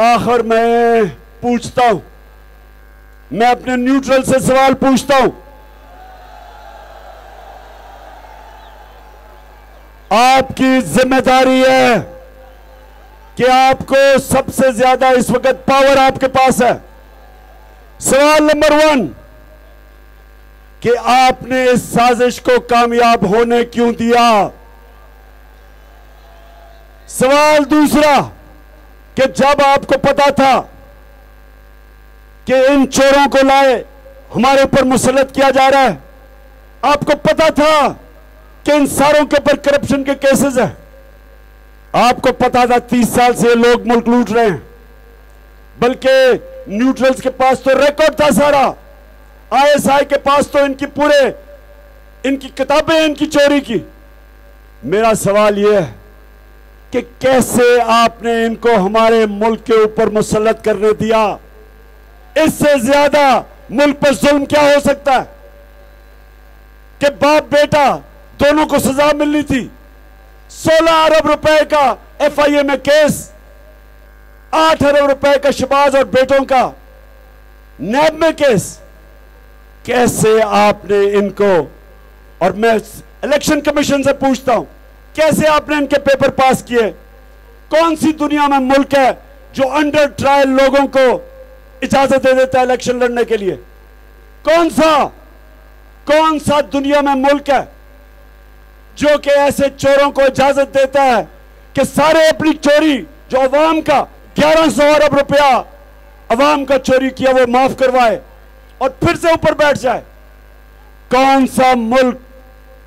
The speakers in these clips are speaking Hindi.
आखिर मैं पूछता हूं, मैं अपने न्यूट्रल से सवाल पूछता हूं, आपकी जिम्मेदारी है कि आपको सबसे ज्यादा इस वक्त पावर आपके पास है। सवाल नंबर 1 कि आपने इस साजिश को कामयाब होने क्यों दिया। सवाल दूसरा कि जब आपको पता था कि इन चोरों को लाए हमारे ऊपर मुसल्लत किया जा रहा है, आपको पता था कि इन सारों के ऊपर करप्शन के केसेस हैं, आपको पता था 30 साल से लोग मुल्क लूट रहे हैं, बल्कि न्यूट्रल्स के पास तो रिकॉर्ड था सारा, आईएसआई के पास तो इनकी किताबें इनकी चोरी की। मेरा सवाल यह है कि कैसे आपने इनको हमारे मुल्क के ऊपर मुसल्लत करने दिया। इससे ज्यादा मुल्क पर जुल्म क्या हो सकता है कि बाप बेटा दोनों को सजा मिलनी थी। 16 अरब रुपए का एफआईए में केस, 8 अरब रुपए का शहबाज और बेटों का नैब में केस। कैसे आपने इनको, और मैं इलेक्शन कमीशन से पूछता हूं, कैसे आपने इनके पेपर पास किए। कौन सी दुनिया में मुल्क है जो अंडर ट्रायल लोगों को इजाजत दे देता है इलेक्शन लड़ने के लिए। कौन सा दुनिया में मुल्क है जो कि ऐसे चोरों को इजाजत देता है कि सारे अपनी चोरी जो अवाम का 1100 अरब रुपया अवाम का चोरी किया वो माफ करवाए और फिर से ऊपर बैठ जाए। कौन सा मुल्क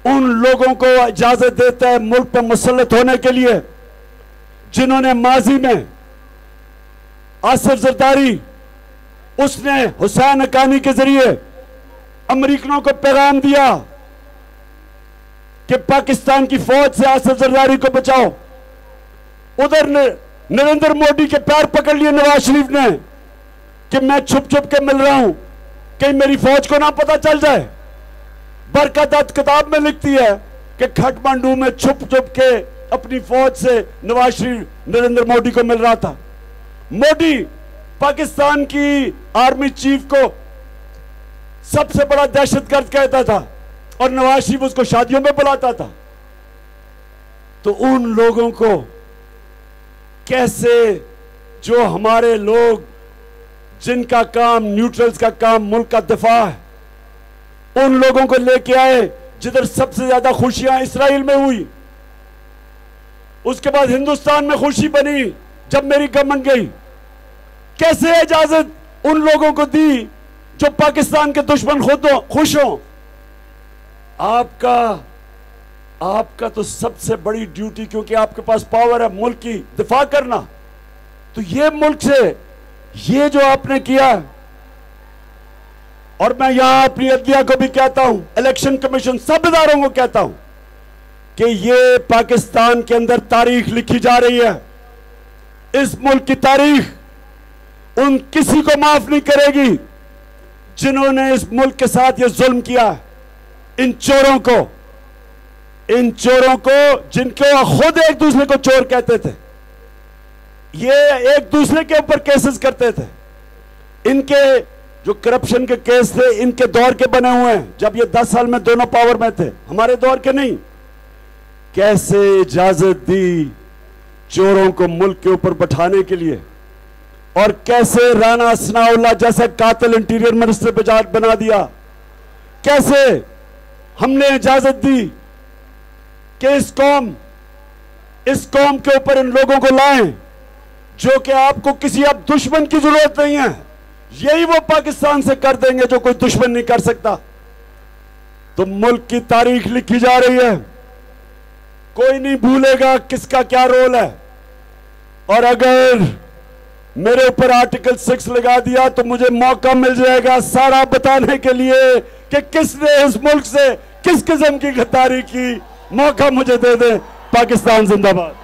उन लोगों को इजाजत देता है मुल्क पर मुसल्लत होने के लिए जिन्होंने माजी में आसिफ जरदारी, उसने हुसैन हक्कानी के जरिए अमरीकनों को पैगाम दिया कि पाकिस्तान की फौज से आसिफ जरदारी को बचाओ। उधर नरेंद्र मोदी के पैर पकड़ लिए नवाज शरीफ ने कि मैं छुप छुप के मिल रहा हूं, कहीं मेरी फौज को ना पता चल जाए। बरकत दत्त किताब में लिखती है कि काठमांडू में छुप छुप के अपनी फौज से नवाज शरीफ नरेंद्र मोदी को मिल रहा था। मोदी पाकिस्तान की आर्मी चीफ को सबसे बड़ा दहशतगर्द कहता था और नवाज शरीफ उसको शादियों में बुलाता था। तो उन लोगों को कैसे, जो हमारे लोग जिनका काम, न्यूट्रल्स का काम मुल्क का दिफा है, उन लोगों को लेके आए जिधर सबसे ज्यादा खुशियां इसराइल में हुई, उसके बाद हिंदुस्तान में खुशी बनी जब मेरी गवर्नमेंट गई। कैसे इजाजत उन लोगों को दी जो पाकिस्तान के दुश्मन खुद खुश हों। आपका तो सबसे बड़ी ड्यूटी, क्योंकि आपके पास पावर है मुल्क की दिफा करना, तो ये मुल्क से ये जो आपने किया, और मैं यहां अपनी अदलिया को भी कहता हूं, इलेक्शन कमीशन सब इदारों को कहता हूं कि ये पाकिस्तान के अंदर तारीख लिखी जा रही है। इस मुल्क की तारीख उन किसी को माफ नहीं करेगी जिन्होंने इस मुल्क के साथ ये जुल्म किया। इन चोरों को जिनको खुद एक दूसरे को चोर कहते थे, ये एक दूसरे के ऊपर केसेस करते थे। इनके जो करप्शन के केस थे इनके दौर के बने हुए हैं, जब ये 10 साल में दोनों पावर में थे, हमारे दौर के नहीं। कैसे इजाजत दी चोरों को मुल्क के ऊपर बैठाने के लिए, और कैसे राना सनाउल्लाह जैसे कातिल इंटीरियर मिनिस्टर बना दिया। कैसे हमने इजाजत दी कि इस कौम के ऊपर इन लोगों को लाएं जो कि आपको किसी अब दुश्मन की जरूरत नहीं है, यही वो पाकिस्तान से कर देंगे जो कोई दुश्मन नहीं कर सकता। तो मुल्क की तारीख लिखी जा रही है, कोई नहीं भूलेगा किसका क्या रोल है। और अगर मेरे ऊपर आर्टिकल 6 लगा दिया तो मुझे मौका मिल जाएगा सारा बताने के लिए कि किसने इस मुल्क से किस किस्म की गद्दारी की। मौका मुझे दे दे। पाकिस्तान जिंदाबाद।